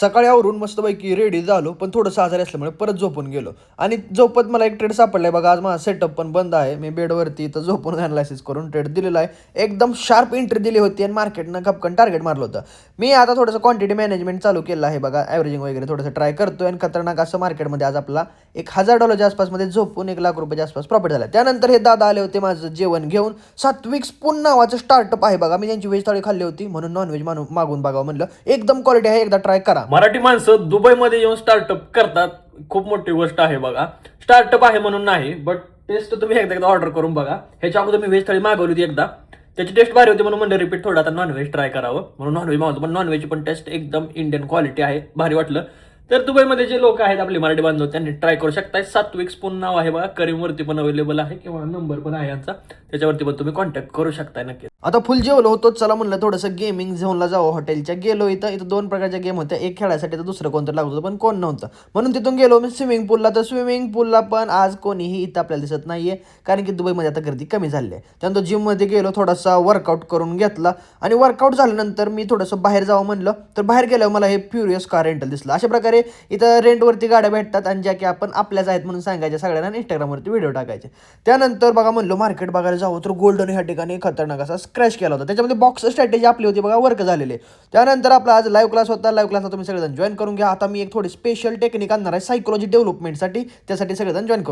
सकाळी आवरून मस्तपैकी रेडी झालो, पण थोडंसं आजारी असल्यामुळे परत झोपून गेलो. आणि झोपत मला एक ट्रेड सापडलाय बघा. आज माझा सेटअप पण बंद आहे. मी बेडवरती इथं झोपून अनालायसिस करून ट्रेड दिलेला आहे. एकदम शार्प एंट्री दिली होती आणि मार्केटनं खपकन टार्गेट मारलं होतं. मी आता थोडंसं क्वांटिटी मॅनेजमेंट चालू केलं आहे बघा. ॲव्हरेजिंग वगैरे थोडंसं ट्राय करतोय आणि खतरनाक असं मार्केटमध्ये आज आपला $1,000 आसपासमध्ये झोपून ₹1,00,000 आसपास प्रॉफिट झाला. त्यानंतर हे दादा आले होते माझं जेवण घेऊन. सात्विक स्पून नावाचं स्टार्टअप आहे बघा. मी त्यांची व्हेज थाळी खाल्ली होती म्हणून नॉनव्हेज मागून बघावं म्हणलं. एकदम क्वालिटी आहे, एकदा ट्राय करा. मराठी माणसं दुबईमध्ये येऊन स्टार्टअप करतात. खूप मोठी गोष्ट आहे बघा. स्टार्टअप आहे म्हणून नाही, बट टेस्ट तुम्ही एकदा ऑर्डर करून बघा. ह्याच्या अगोदर मी व्हेज थाळी मागवली होती एकदा. त्याची टेस्ट भारी होती म्हणून म्हणलं रिपीट थोडं आता नॉनव्हेज ट्राय करावं म्हणून नॉनव्हेज मागवतो. पण नॉनव्हेजची पण टेस्ट एकदम इंडियन क्वालिटी आहे, भारी वाटलं. तर दुबईमध्ये जे लोक आहेत आपले मराठी बांधव त्यांनी ट्राय करू शकताय. सात्विक स्पून नाव आहे बघा. करीमवरती पण अवेलेबल आहे किंवा नंबर पण आहे यांचा, त्याच्यावरती पण तुम्ही कॉन्टॅक्ट करू शकताय नक्की. आता फुल जेवलो होतो. चला म्हणलं थोडंसं गेमिंग झोनला जावं हॉटेलच्या. गेलो इथं 2 प्रकारच्या गेम होत्या. एक खेळायसाठी तर दुसरं कोणतं लागत होतं, पण कोण नव्हतं. म्हणून तिथून गेलो मी स्विमिंग पूलला. तर स्विमिंग पूलला पण आज कोणीही इथं आपल्याला दिसत नाहीये, कारण की दुबईमध्ये आता गर्दी कमी झाली आहे. त्यानंतर जिममध्ये गेलो, थोडासा वर्कआउट करून घेतला आणि वर्कआउट झाल्यानंतर मी थोडंसं बाहेर जावं म्हणलं. तर बाहेर गेल्यावर मला हे फ्युरियस कार रेंटल दिसलं. अशा प्रकारे इथं रेंटवरती गाड्या भेटतात आणि ज्या की आपण आपल्याच आहेत म्हणून सांगायच्या सगळ्यांना, इंस्टाग्रामवरती व्हिडिओ टाकायचे. त्यानंतर बघा म्हणलो मार्केट बघायला जावं, तर गोल्डन ह्या ठिकाणी खतरनाक असा क्रॅश केला होता. त्याच्यामध्ये बॉक्स स्ट्रॅटेजी आपली होती बघा, वर्क झालेले. त्यानंतर आपला आज लाईव्ह क्लास होता. लाईव्ह क्लासला तुम्ही सगळेजण जॉईन करून घ्या. आता मी एक थोडी स्पेशल टेक्निक आणणार आहे सायकोलॉजी डेव्हलपमेंटसाठी, त्यासाठी सगळेजण जॉईन करू.